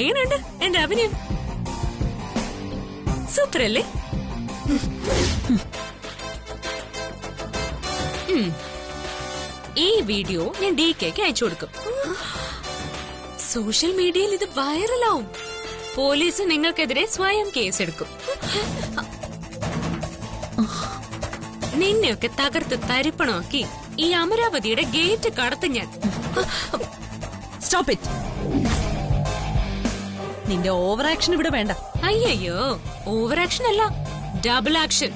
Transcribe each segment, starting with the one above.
എങ്ങനെയുണ്ട് എന്റെ അഭിനയം? സൂപ്പർ അല്ലേ? ഈ വീഡിയോ ഞാൻ DKക്ക് അയച്ചു കൊടുക്കും. സോഷ്യൽ മീഡിയയിൽ ഇത് വൈറലാവും. പോലീസ് നിങ്ങൾക്കെതിരെ സ്വയം കേസെടുക്കും. നിന്നെയൊക്കെ തകർത്ത് തരിപ്പണമാക്കി ഈ അമരാവതിയുടെ ഗേറ്റ് കടത്തും ഞാൻ. Stop it. നിന്റെ ഓവർ ആക്ഷൻ ഇവിടെ വേണ്ട. അയ്യോ, ഓവർ ആക്ഷൻ അല്ല, ഡബിൾ ആക്ഷൻ.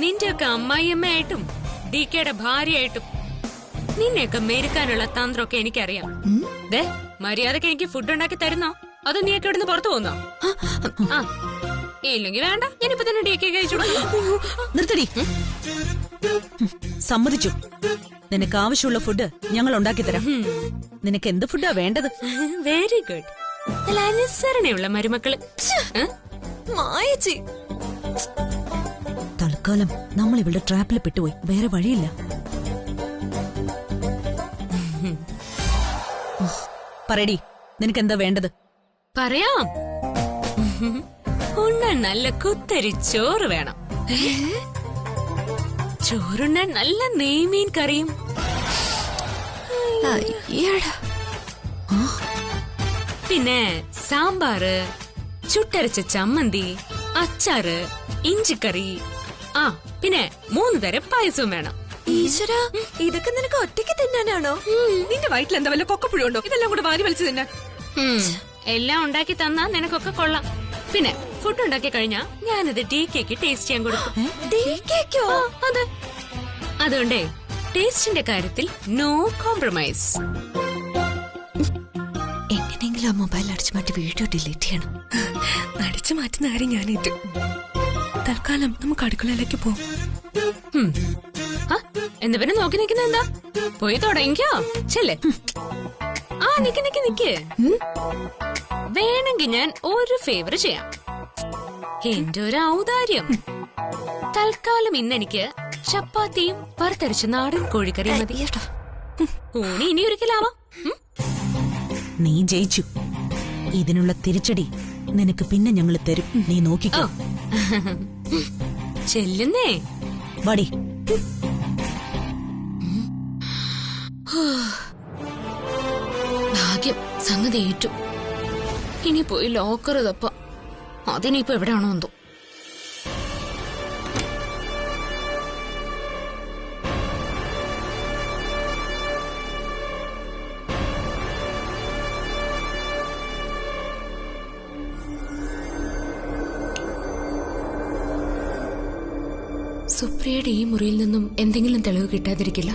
നിന്റെയൊക്കെ അമ്മായിയമ്മയായിട്ടും DKയുടെ ഭാര്യയായിട്ടും നിന്നെയൊക്കെ മെരുക്കാനുള്ള തന്ത്രമൊക്കെ എനിക്കറിയാം. മര്യാദക്ക് എനിക്ക് ഫുഡ് ഉണ്ടാക്കി തരുന്നോ അതോ നീയൊക്കെ ഇവിടുന്ന് പുറത്തു പോകുന്നോ? ഇല്ലെങ്കിൽ വേണ്ട, ഞാനിപ്പോ തന്നെ DK കഴിച്ചു. നിർത്തടി. സമ്മതിച്ചു. നിനക്ക് ആവശ്യമുള്ള ഫുഡ് ഞങ്ങൾ ഉണ്ടാക്കി തരാം. നിനക്ക് എന്ത് ഫുഡാ വേണ്ടത്? Very good. നല്ല അനുസരണയുള്ള മരുമക്കള്. തൽക്കാലം നമ്മൾ ഇവിടെ ട്രാപ്പിൽ പെട്ടുപോയി. വേറെ വഴിയില്ല. പറയടി, നിനക്ക് എന്താ വേണ്ടത്? പറയാം. ഉണ്ണാൻ നല്ല കുത്തരി ചോറ് വേണം. ചോറുണ്ണാൻ നല്ല നെയ്മീൻ കറിയും. പിന്നെ സാമ്പാറ്, ചുട്ടരച്ച ചമ്മന്തി, അച്ചാറ്, ഇഞ്ചിക്കറി. പിന്നെ 3 തരം പായസവും വേണം. ഈശ്വരാ, ഇതൊക്കെ നിനക്ക് ഒറ്റയ്ക്ക് തിന്നാനാണോ? നിന്റെ വയറ്റിൽ എന്താ വല്ല കൊക്കപ്പുഴുണ്ടോ? ഇതെല്ലാം കൂടെ വാരി വലിച്ചു തിന്നാൻ. എല്ലാം ഉണ്ടാക്കി തന്നാ നിനക്കൊക്കെ കൊള്ളാം. പിന്നെ ഫുഡ് ഉണ്ടാക്കി കഴിഞ്ഞാ ഞാനത് DKക്ക് ടേസ്റ്റ് ചെയ്യാൻ കൊടുക്കും. അതെ, അതുകൊണ്ടേ ടേസ്റ്റിന്റെ കാര്യത്തിൽ നോ കോംപ്രമൈസ്. എങ്ങനെയെങ്കിലും ആ മൊബൈൽ അടിച്ചു മാറ്റി വീഡിയോ ഡിലീറ്റ് ചെയ്യണം. അടിച്ചു മാറ്റുന്ന കാര്യം ഞാനേറ്റു. തൽക്കാലം നമുക്ക് അടുക്കളയിലേക്ക് പോകും. എന്താ പിന്നെ നോക്കി നിൽക്കുന്ന? എന്താ, പോയി തുടങ്ങിക്കോ. ചെല്ലേ. നിക്ക്. വേണമെങ്കിൽ ഞാൻ ഒരു ഫേവർ ചെയ്യാം. എന്റെ ഒരു ഔദാര്യം. തൽക്കാലം ഇന്നെനിക്ക് ചപ്പാത്തിയും വറുത്തരച്ച നാടൻ കോഴിക്കറിയും മതി. ഊണി ഇനി ഒരിക്കലാവാം. നീ ജയിച്ചു. ഇതിനുള്ള തിരിച്ചടി നിനക്ക് പിന്നെ ഞങ്ങൾ തരും. നീ നോക്കിക്കോ. ചെല്ലുന്നേ. വടി. ഭാഗ്യം, സംഗതി ഏറ്റു. ഇനി പോയി ലോക്കർ തപ്പ. അതിനിപ്പോ എവിടെയാണോ എന്തോ. സുപ്രിയയുടെ ഈ മുറിയിൽ നിന്നും എന്തെങ്കിലും തെളിവ് കിട്ടാതിരിക്കില്ല.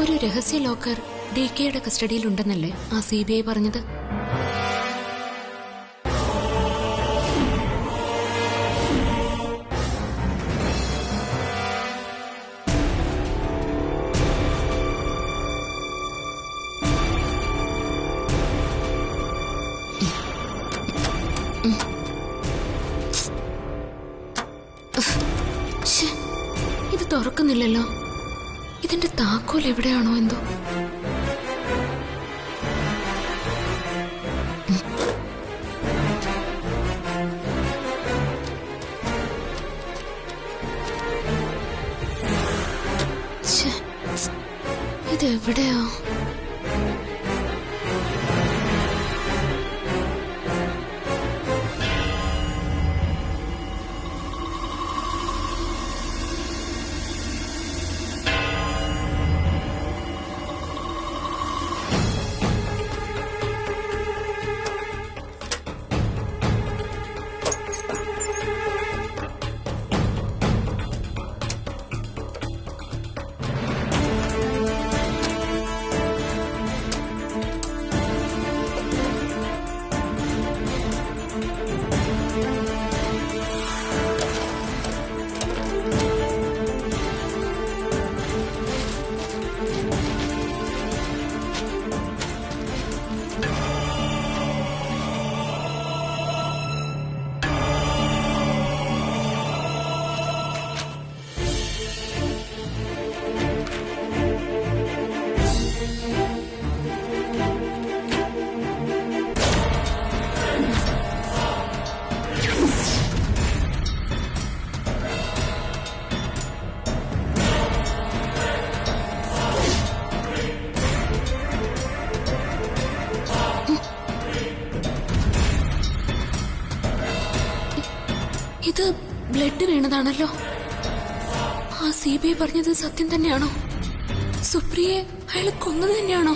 ഒരു രഹസ്യ ലോക്കർ DKയുടെ കസ്റ്റഡിയിലുണ്ടെന്നല്ലേ ആ CBI പറഞ്ഞത്? ഇത് തുറക്കുന്നില്ലല്ലോ. ഇതിന്റെ താക്കോൽ എവിടെയാണോ എന്തോ. ഇതെവിടെയാ? എന്നാണല്ലോ. ആ CBI പറഞ്ഞത് സത്യം തന്നെയാണോ? സുപ്രിയെ അയാൾ കൊന്നത് തന്നെയാണോ?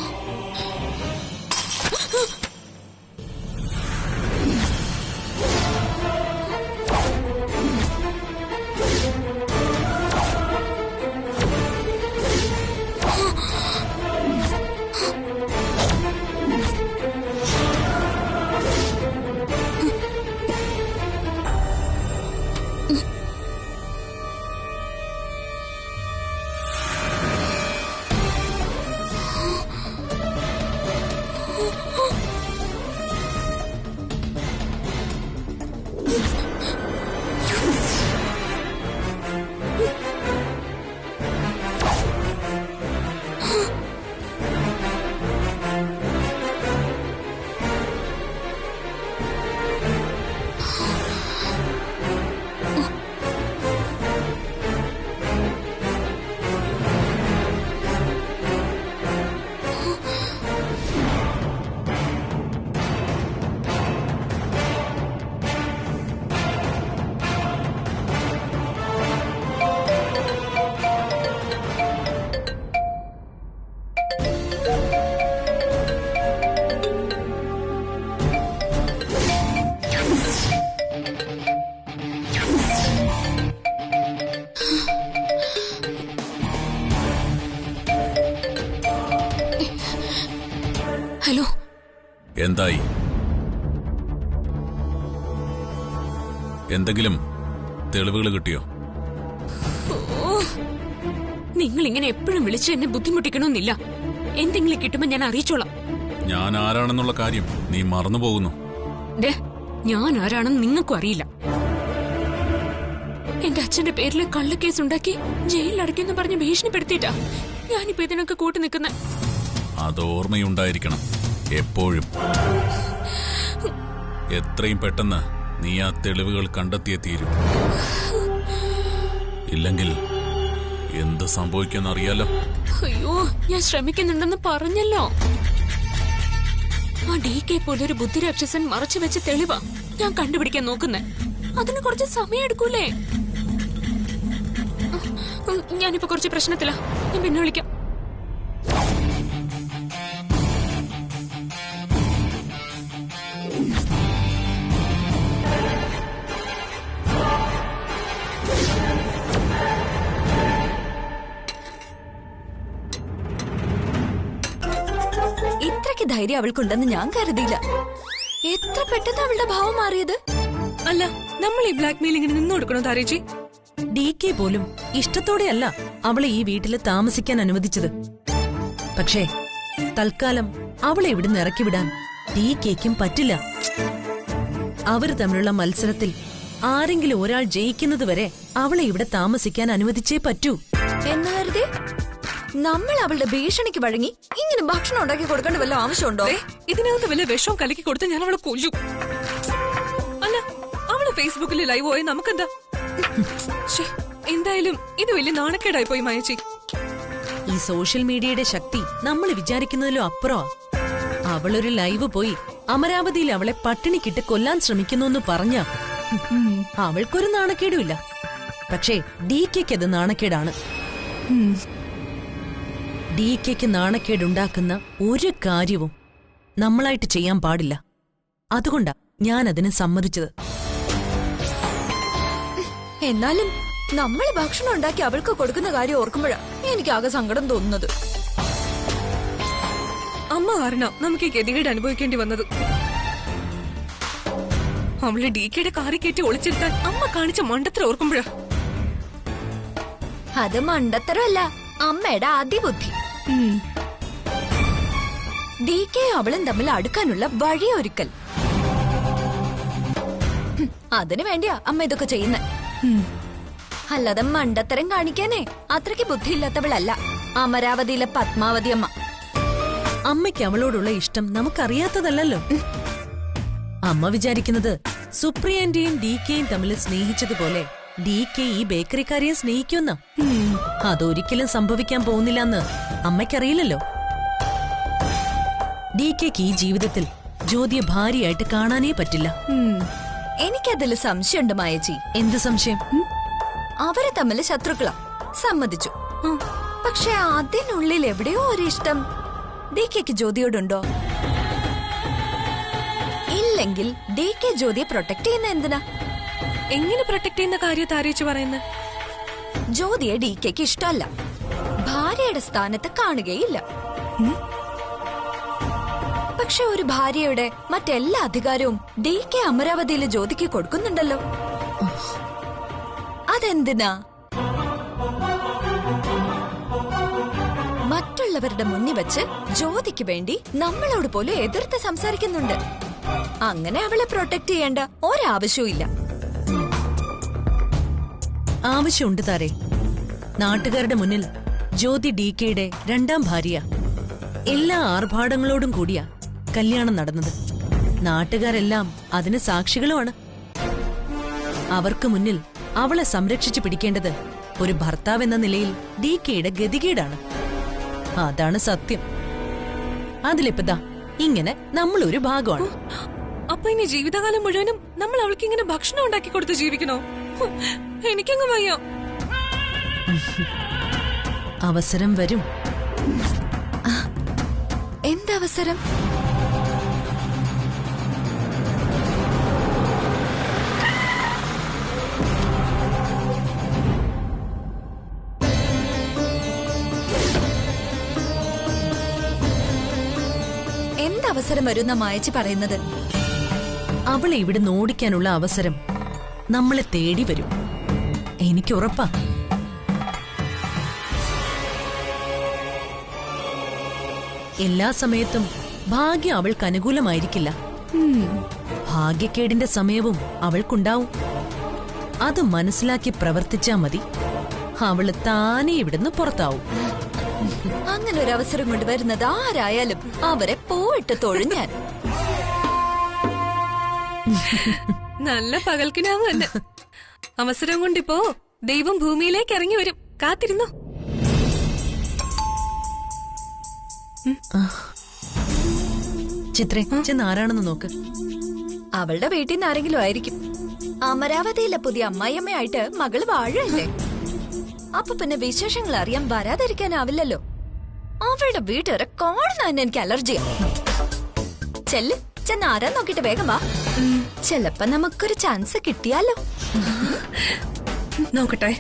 ഹലോ, എന്തായി? എന്തെങ്കിലും തെളിവുകൾ കിട്ടിയോ? നിങ്ങൾ ഇങ്ങനെ എപ്പോഴും വിളിച്ച് എന്നെ ബുദ്ധിമുട്ടിക്കണമെന്നില്ല. എന്തെങ്കിലും കിട്ടുമ്പോ ഞാൻ അറിയിച്ചോളാം. ഞാൻ ആരാണെന്നുള്ള കാര്യം നീ മറന്നുപോകുന്നു. ഞാൻ ആരാണെന്ന് നിങ്ങൾക്കും അറിയില്ല. എന്റെ അച്ഛന്റെ പേരിൽ കള്ളക്കേസ് ഉണ്ടാക്കി ജയിലിലടയ്ക്കെന്ന് പറഞ്ഞ് ഭീഷണിപ്പെടുത്തിയിട്ടാ ഞാനിപ്പോ ഇതിനൊക്കെ കൂട്ടു നിൽക്കുന്ന. അത് ഓർമ്മയുണ്ടായിരിക്കണം എപ്പോഴും. എത്രയും പെട്ടെന്ന് നീ ആ തെളിവുകൾ കണ്ടെത്തിയേ തീരൂ. ഇല്ലെങ്കിൽ എന്ത് സംഭവിക്കുമെന്നറിയാലോ. അയ്യോ, ഞാൻ ശ്രമിക്കുന്നുണ്ടെന്ന് പറഞ്ഞല്ലോ. ആ DK പോലൊരു ബുദ്ധിരാക്ഷസൻ മറച്ചു വെച്ച തെളിവാ ഞാൻ കണ്ടുപിടിക്കാൻ നോക്കുന്നേ. അതിന് കുറച്ച് സമയം എടുക്കൂലേ? ഞാനിപ്പോ കുറച്ച് പ്രശ്നത്തിലാ. ഞാൻ പിന്നെ വിളിക്കാം. ഇത്രയ്ക്ക് ധൈര്യം അവൾക്കുണ്ടെന്ന് ഞാൻ കരുതിയില്ല. എത്ര പെട്ടെന്ന് അവളുടെ ഭാവം മാറിയത്. അല്ല, നമ്മൾ ഈ ബ്ലാക്ക് മെയിലിങ്ങിന് നിന്ന് കൊടുക്കണോ താരേച്ചി? DK പോലും ഇഷ്ടത്തോടെയല്ല അവളെ ഈ വീട്ടില് താമസിക്കാൻ അനുവദിച്ചത്. പക്ഷേ തൽക്കാലം അവളെ ഇവിടുന്ന് ഇറക്കിവിടാൻ DKക്കും പറ്റില്ല. അവര് തമ്മിലുള്ള മത്സരത്തിൽ ആരെങ്കിലും ഒരാൾ ജയിക്കുന്നത് വരെ അവളെ ഇവിടെ താമസിക്കാൻ അനുവദിച്ചേ പറ്റൂ. എന്ന് കരുതി നമ്മൾ അവളുടെ ഭീഷണിക്ക് വഴങ്ങി ഇങ്ങനെ ഭക്ഷണം ഉണ്ടാക്കി കൊടുക്കേണ്ട വല്ല ആവശ്യമുണ്ടോ? ഇതിനകത്ത് വല്ല വിഷവും കലക്കി കൊടുത്ത് ഞാൻ അവളെ കൊല്ലും. അല്ല, അവള് ഫേസ്ബുക്കിൽ ലൈവ് പോയി നമുക്കെന്താ? എന്തായാലും ഇത് വലിയ നാണക്കേടായി പോയി മായച്ചി. ഈ സോഷ്യൽ മീഡിയയുടെ ശക്തി നമ്മൾ വിചാരിക്കുന്നതിലും അപ്പുറമാ. അവളൊരു ലൈവ് പോയി അമരാവതിയിൽ അവളെ പട്ടിണിക്കിട്ട് കൊല്ലാൻ ശ്രമിക്കുന്നു പറഞ്ഞ അവൾക്കൊരു നാണക്കേടുമില്ല. പക്ഷേ DKക്ക് അത് നാണക്കേടാണ്. DKക്ക് നാണക്കേടുണ്ടാക്കുന്ന ഒരു കാര്യവും നമ്മളായിട്ട് ചെയ്യാൻ പാടില്ല. അതുകൊണ്ടാ ഞാൻ അതിന് സമ്മതിച്ചത്. എന്നാലും നമ്മൾ ഭക്ഷണം ഉണ്ടാക്കി അവൾക്ക് കൊടുക്കുന്ന കാര്യം ഓർക്കുമ്പോഴാ എനിക്കാകെ സങ്കടം തോന്നുന്നത്. അമ്മ കാരണം നമുക്ക് ഈ ഗതികേട് അനുഭവിക്കേണ്ടി വന്നത്. അവള് DKയുടെ കാറി കയറ്റി ഒളിച്ചിരുത്താൻ അമ്മ കാണിച്ച മണ്ടത്തരം ഓർക്കുമ്പോഴാ. അത് മണ്ടത്തരമല്ല, അമ്മയുടെ അതിബുദ്ധി. DK അവളും തമ്മിൽ അടുക്കാനുള്ള വഴിയൊരുക്കൽ. അതിനു വേണ്ടിയാ അമ്മ ഇതൊക്കെ ചെയ്യുന്നേ. അല്ലാതെ മണ്ടത്തരം കാണിക്കാനേ അത്രയ്ക്ക് ബുദ്ധിയില്ലാത്തവളല്ല അമരാവതിയിലെ പത്മാവതി അമ്മ. അമ്മയ്ക്ക് അവളോടുള്ള ഇഷ്ടം നമുക്കറിയാത്തതല്ലോ. അമ്മ വിചാരിക്കുന്നത് സുപ്രിയന്റെയും DKയും തമ്മിൽ സ്നേഹിച്ചതുപോലെ DK ഈ ബേക്കറിക്കാരിയെ സ്നേഹിക്കുന്ന. അതൊരിക്കലും സംഭവിക്കാൻ പോകുന്നില്ലെന്ന് അമ്മയ്ക്കറിയില്ലല്ലോ. DKക്ക് ഈ ജീവിതത്തിൽ ജ്യോതിയെ ഭാര്യയായിട്ട് കാണാനേ പറ്റില്ല. എനിക്കതിൽ സംശയമുണ്ട് മായച്ചി. എന്ത് സംശയം? അവര് തമ്മിൽ ശത്രുക്കളാ, സമ്മതിച്ചു. പക്ഷെ അതിനുള്ളിൽ എവിടെയോ ഒരു ഇഷ്ടം DKക്ക് ജ്യോതിയോടുണ്ടോ? ഇല്ലെങ്കിൽ DK ജ്യോതിയെ പ്രൊട്ടക്ട് ചെയ്യുന്ന എന്തിനാ? എങ്ങനെ പ്രൊട്ടക്ട് ചെയ്യുന്ന കാര്യത്തെ ആരയിച്ചു പറയുന്നത്? ജ്യോതിയെ DKക്ക് ഇഷ്ടമല്ല, ഭാര്യയുടെ സ്ഥാനത്ത് കാണുകയില്ല. പക്ഷെ ഒരു ഭാര്യയുടെ മറ്റെല്ലാ അധികാരവും DK അമരാവതിയിലെ ജ്യോതിക്ക് കൊടുക്കുന്നുണ്ടല്ലോ. അതെന്തിനാ? മറ്റുള്ളവരുടെ മുന്നിൽ വെച്ച് ജ്യോതിക്ക് വേണ്ടി നമ്മളോട് പോലും എതിർത്ത് സംസാരിക്കുന്നുണ്ട്. അങ്ങനെ അവളെ പ്രൊട്ടക്ട് ചെയ്യേണ്ട ഒരാവശ്യവും ഇല്ല. ആവശ്യമുണ്ട് താരേ. നാട്ടുകാരുടെ മുന്നിൽ ജ്യോതി DKയുടെ രണ്ടാം ഭാര്യ. എല്ലാ ആർഭാടങ്ങളോടും കൂടിയാ കല്യാണം നടന്നത്. നാട്ടുകാരെല്ലാം അതിന് സാക്ഷികളുമാണ്. അവർക്ക് മുന്നിൽ അവളെ സംരക്ഷിച്ചു പിടിക്കേണ്ടത് ഒരു ഭർത്താവ് എന്ന നിലയിൽ DKയുടെ ഗതികേടാണ്. അതാണ് സത്യം. അതിലിപ്പതാ ഇങ്ങനെ നമ്മളൊരു ഭാഗമാണ്. അപ്പൊ ഇനി ജീവിതകാലം മുഴുവനും നമ്മൾ അവൾക്ക് ഇങ്ങനെ ഭക്ഷണം ഉണ്ടാക്കി കൊടുത്ത് ജീവിക്കണോ? എനിക്കങ്ങ് വയ്യ. അവസരം വരും. എന്തവസരം? എന്തവസരം വരുന്ന മായച്ചി പറയുന്നത്? അവളെ ഇവിടെ ഓടിക്കാനുള്ള അവസരം നമ്മളെ തേടി വരും. എനിക്കുറപ്പാ. എല്ലാ സമയത്തും ഭാഗ്യം അവൾക്ക് അനുകൂലമായിരിക്കില്ല. ഭാഗ്യക്കേടിന്റെ സമയവും അവൾക്കുണ്ടാവും. അത് മനസ്സിലാക്കി പ്രവർത്തിച്ചാ മതി. അവള് താനേ ഇവിടുന്ന് പുറത്താവും. അങ്ങനെ ഒരു അവസരം കൊണ്ടുവരുന്നത് ആരായാലും അവരെ പോയിട്ട് തൊഴിഞ്ഞാൻ. നല്ല പകൽക്കിനാവ് തന്നെ. അവസരം കൊണ്ടിപ്പോ ദൈവം ഭൂമിയിലേക്ക് ഇറങ്ങി വരും. കാത്തിരുന്നോ. ചിത്രേ, ചെന്ന് ആരാണെന്ന് നോക്ക്. അവളുടെ വീട്ടിൽ നിന്ന് ആരെങ്കിലും ആയിരിക്കും. അമരാവതിയിലെ പുതിയ അമ്മായിയമ്മയായിട്ട് മകള് വാഴല്ലേ. അപ്പൊ പിന്നെ വിശേഷങ്ങൾ അറിയാൻ വരാതിരിക്കാനാവില്ലല്ലോ. അവളുടെ വീട്ടുകാരെ കാണുന്ന തന്നെ എനിക്ക് അലർജിയാ. ചെല്ല്, ചെന്ന് ആരാ നോക്കിട്ട് വേഗം വാ. ചെലപ്പോ നമുക്കൊരു ചാൻസ് കിട്ടിയാലോ. നോക്കട്ടെ.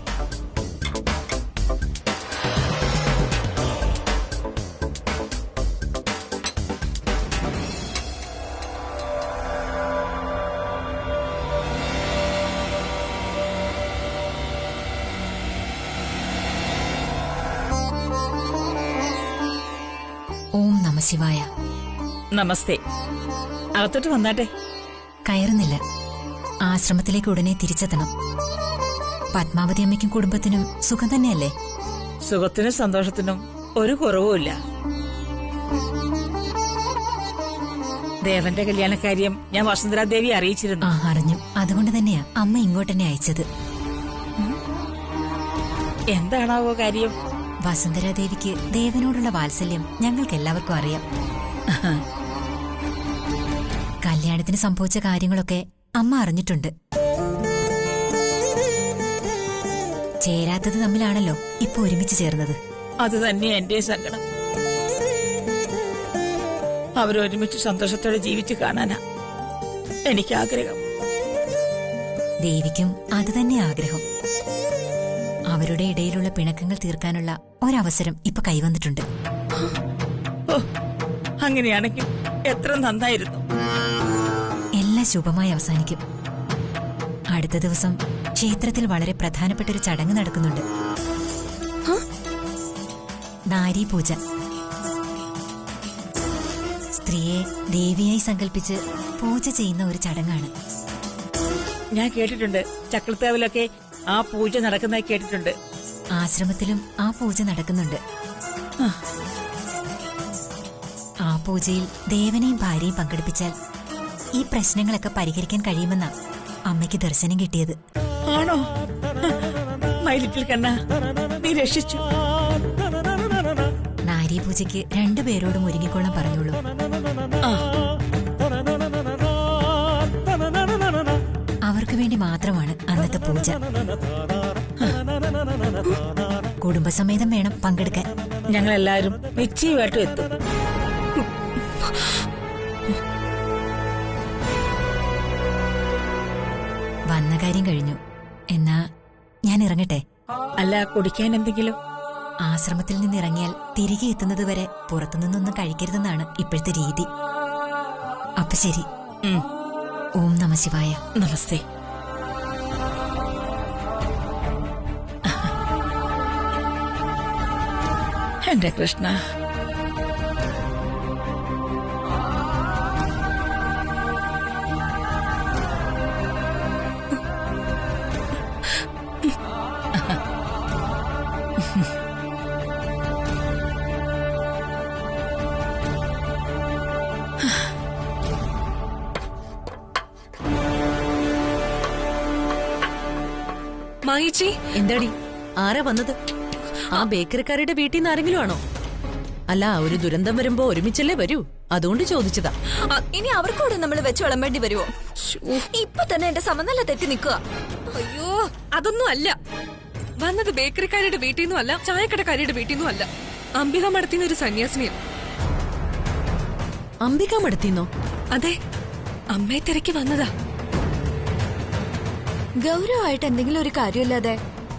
ഓം നമഃശിവായ. നമസ്തേ. അകത്തോട്ട് വന്നാട്ടെ. കയറുന്നില്ല. ആശ്രമത്തിലേക്ക് ഉടനെ തിരിച്ചെത്തണം. പത്മാവതി അമ്മയ്ക്കും കുടുംബത്തിനും സുഖം തന്നെയല്ലേ? സുഖത്തിനും സന്തോഷത്തിനും ഒരു കുറവുമില്ല. ദേവന്റെ കല്യാണക്കാര്യം ഞാൻ വസുന്ധരാദേവി അറിയിച്ചിരുന്നു. അറിഞ്ഞു. അതുകൊണ്ട് തന്നെയാ അമ്മ ഇങ്ങോട്ടെന്നെ അയച്ചത്. എന്താണാവോ കാര്യം? വസുന്ധരാദേവിക്ക് ദേവനോടുള്ള വാത്സല്യം ഞങ്ങൾക്ക് എല്ലാവർക്കും അറിയാം. കല്യാണത്തിന് സംഭവിച്ച കാര്യങ്ങളൊക്കെ അമ്മ അറിഞ്ഞിട്ടുണ്ട്. ചേരാത്തത് തമ്മിലാണല്ലോ ഇപ്പൊ ഒരുമിച്ച് ചേർന്നത്. അത് തന്നെ എന്റെ സങ്കടം. അവരൊരുമിച്ച് സന്തോഷത്തോടെ ജീവിച്ചു കാണാനാ എനിക്ക് ആഗ്രഹം. ദേവിക്കും അത് തന്നെ ആഗ്രഹം. അവരുടെ ഇടയിലുള്ള പിണക്കങ്ങൾ തീർക്കാനുള്ള ഒരവസരം ഇപ്പൊ കൈവന്നിട്ടുണ്ട്. അങ്ങനെയാണെങ്കിൽ എത്ര നന്നായിരുന്നു. എല്ലാം ശുഭമായി അവസാനിക്കും. അടുത്ത ദിവസം ക്ഷേത്രത്തിൽ വളരെ പ്രധാനപ്പെട്ട ഒരു ചടങ്ങ് നടക്കുന്നുണ്ട്. നാരീ പൂജ. സ്ത്രീയെ ദേവിയായി സങ്കല്പിച്ച് പൂജ ചെയ്യുന്ന ഒരു ചടങ്ങാണ്. ഞാൻ കേട്ടിട്ടുണ്ട്. ചക്രത്താവിലൊക്കെ ആ പൂജ നടക്കുന്നതായി കേട്ടിട്ടുണ്ട്. ആശ്രമത്തിലും ആ പൂജ നടക്കുന്നുണ്ട്. ആ പൂജയിൽ ദേവനെയും ഭാര്യയും പങ്കെടുപ്പിച്ചാൽ ഈ പ്രശ്നങ്ങളൊക്കെ പരിഹരിക്കാൻ കഴിയുമെന്നാ അമ്മയ്ക്ക് ദർശനം കിട്ടിയത്. ആണോ? മൈ ലിറ്റിൽ കണ്ണ, നീ രക്ഷിച്ചു. നാരീ പൂജയ്ക്ക് രണ്ടുപേരോടും ഒരുങ്ങിക്കൊള്ളാൻ പറഞ്ഞോളൂ. അവർക്ക് വേണ്ടി മാത്രമാണ് അന്നത്തെ പൂജ. കുടുംബസമേതം വേണം പങ്കെടുക്കാൻ. ഞങ്ങളെല്ലാരും നിശ്ചയമായിട്ടും എത്തും. വന്ന കാര്യം കഴിഞ്ഞു. എന്നാ ഞാൻ ഇറങ്ങട്ടെ. അല്ല, കുടിക്കാൻ എന്തെങ്കിലും? ആശ്രമത്തിൽ നിന്ന് ഇറങ്ങിയാൽ തിരികെ എത്തുന്നത് വരെ പുറത്തുനിന്നൊന്നും കഴിക്കരുതെന്നാണ് ഇപ്പോഴത്തെ രീതി. അപ്പൊ ശരി. ഓം നമ ശിവായ. നമസ്തേ. എന്റെ കൃഷ്ണ, മായിച്ചി, എന്താടി, ആരാ വന്നത്? ആ ബേക്കറിക്കാരുടെ വീട്ടിൽ നിന്ന് ആരെങ്കിലും ആണോ? അല്ല, ഒരു ദുരന്തം വരുമ്പോ ഒരുമിച്ചല്ലേ വരൂ, അതുകൊണ്ട് ചോദിച്ചതാ. ഇനി അവർക്കൂടെ നമ്മൾ വെച്ച് വിളമ്പേണ്ടി വരുമോ? ഇപ്പൊ തന്നെ എന്റെ സമനില തെറ്റി നിൽക്കുക. അയ്യോ, അതൊന്നും അല്ല. വന്നത് ബേക്കറിക്കാരുടെ വീട്ടിൽ നിന്നും അല്ല, ചായക്കടക്കാരുടെ വീട്ടിൽ നിന്നും അല്ല. അംബിക മഠത്തിന്ന് ഒരു സന്യാസിനിയാണ്. അംബിക മഠത്തിന്നോ? അതെ, അമ്മയെ തിരക്കി വന്നതാ. ഗൗരവമായിട്ട് എന്തെങ്കിലും ഒരു കാര്യമില്ലാതെ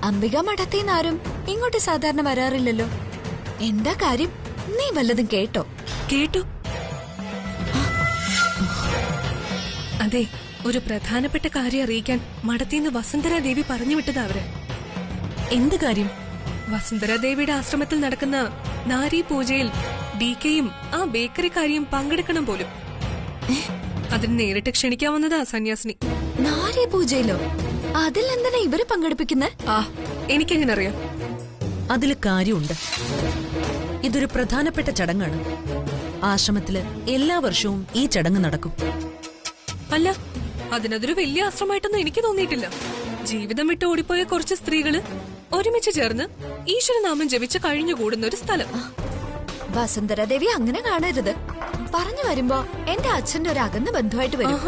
അംബിക മഠത്തിന്ന് ആരും ഇങ്ങോട്ട് സാധാരണ വരാറില്ലല്ലോ. എന്താ കാര്യം? നീ വല്ലതും കേട്ടോ? കേട്ടു. അതെ, ഒരു പ്രധാനപ്പെട്ട കാര്യം അറിയിക്കാൻ മഠത്തിന്ന് വസുന്ധര ദേവി പറഞ്ഞു വിട്ടതാ അവര്. എന്ത് കാര്യം? വസുന്ധര ദേവിയുടെ ആശ്രമത്തിൽ നടക്കുന്ന നാരീ പൂജയിൽ DKയും ആ ബേക്കറിക്കാരിയും പങ്കെടുക്കണം പോലും. അതിന് നേരിട്ട് ക്ഷണിക്കാവുന്നതാ സന്യാസിനി. നാരി പൂജയിലോ? അതിൽ എന്തിനാ ഇവരെ പങ്കെടുപ്പിക്കുന്നത്? ആ, എനിക്കെങ്ങനെ അറിയാം? അതില് കാര്യമുണ്ട്. ഇതൊരു പ്രധാനപ്പെട്ട ചടങ്ങാണ്. ആശ്രമത്തില് എല്ലാ വർഷവും ഈ ചടങ്ങ് നടക്കും. അല്ല, അതിനതൊരു വലിയ ആശ്രമമായിട്ടൊന്നും എനിക്ക് തോന്നിയിട്ടില്ല. ജീവിതം വിട്ട് ഓടിപ്പോയ കുറച്ച് സ്ത്രീകള് ഒരുമിച്ച് ചേർന്ന് ഈശ്വരനാമം ജപിച്ച് കഴിഞ്ഞുകൂടുന്ന ഒരു സ്ഥലം. വസുന്ധര ദേവി അങ്ങനെ കാണരുത്. പറഞ്ഞു വരുമ്പോ എന്റെ അച്ഛന്റെ ഒരു അകന്ന ബന്ധുവായിട്ട് വരും.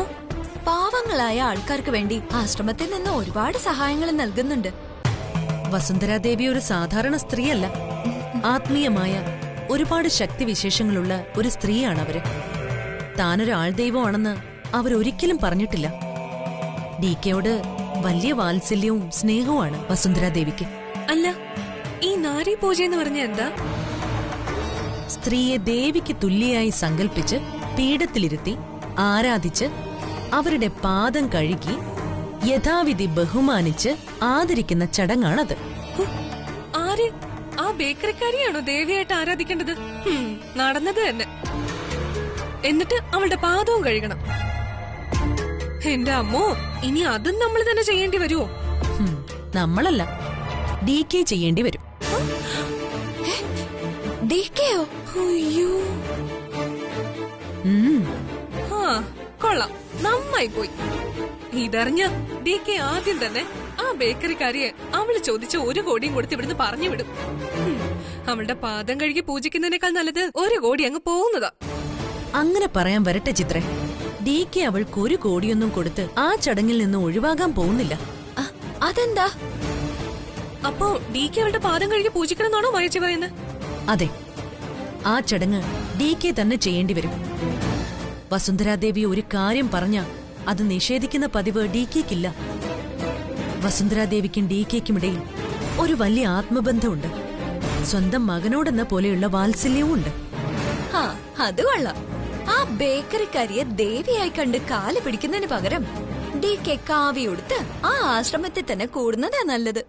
പാവങ്ങളായ ആൾക്കാർക്ക് വേണ്ടി ആശ്രമത്തിൽ നിന്ന് ഒരുപാട് സഹായങ്ങൾ നൽകുന്നുണ്ട്. വസുന്ധരാദേവി ഒരു സാധാരണ സ്ത്രീയല്ല. ആത്മീയമായ ഒരുപാട് ശക്തിവിശേഷങ്ങളുള്ള ഒരു സ്ത്രീയാണ് അവര്. താനൊരു ആൾദൈവമാണെന്ന് അവരൊരിക്കലും പറഞ്ഞിട്ടില്ല. DKയോട് വലിയ വാത്സല്യവും സ്നേഹവുമാണ് വസുന്ധരാദേവിക്ക്. അല്ല, ഈ നാരീ പൂജ എന്ന് പറഞ്ഞ എന്താ? സ്ത്രീയെ ദേവിക്ക് തുല്യയായി സങ്കൽപ്പിച്ച് പീഠത്തിലിരുത്തി ആരാധിച്ച് അവരുടെ പാദം കഴുകി യഥാവിധി ബഹുമാനിച്ച് ആദരിക്കുന്ന ചടങ്ങാണത്. ആര്? ആ ബേക്കറിക്കാരിയാണോ ദേവിയായിട്ട് ആരാധിക്കേണ്ടത്? നടന്നത് തന്നെ. എന്നിട്ട് അവളുടെ പാദവും കഴുകണം. എന്റെ അമ്മോ, ഇനി അതും നമ്മൾ തന്നെ ചെയ്യേണ്ടി വരുമോ? നമ്മളല്ല, DK ചെയ്യേണ്ടി വരും. DKയോ? അയ്യോ, കൊള്ളാം, നന്നായി പോയി. ഇതറിഞ്ഞ DK ആദ്യം തന്നെ ആ ബേക്കറിക്കാരിയെ അവള് ചോദിച്ച 1 കോടിയും കൊടുത്ത് ഇവിടുന്ന് പറഞ്ഞു വിടും. അവളുടെ പാദം കഴുകി പൂജിക്കുന്നതിനേക്കാൾ നല്ലത് 1 കോടി അങ്ങ് പോകുന്നതാ. അങ്ങനെ പറയാൻ വരട്ടെ ചിത്രേ. DK അവൾക്ക് 1 കോടിയൊന്നും കൊടുത്ത് ആ ചടങ്ങിൽ നിന്ന് ഒഴിവാകാൻ പോകുന്നില്ല. അതെന്താ? അപ്പോ DK അവളുടെ പാദം കഴുകി പൂജിക്കണമെന്നാണോ വായിച്ചു പറയുന്നത്? അതെ, ആ ചടങ്ങ് DK തന്നെ ചെയ്യേണ്ടി വരും. വസുന്ധരാദേവി ഒരു കാര്യം പറഞ്ഞ അത് നിഷേധിക്കുന്ന പതിവ് DKക്കില്ല. വസുന്ധരാദേവിക്കും DKക്കും ഇടയിൽ ഒരു വലിയ ആത്മബന്ധമുണ്ട്. സ്വന്തം മകനോടെന്ന പോലെയുള്ള വാത്സല്യവും ഉണ്ട്. അത് കൊള്ളാം. ആ ബേക്കറിക്കാരിയെ ദേവിയായി കണ്ട് കാല് പിടിക്കുന്നതിന് പകരം DK കാവി ഉടുത്ത് ആ ആശ്രമത്തിൽ തന്നെ കൂടുന്നതാ നല്ലത്.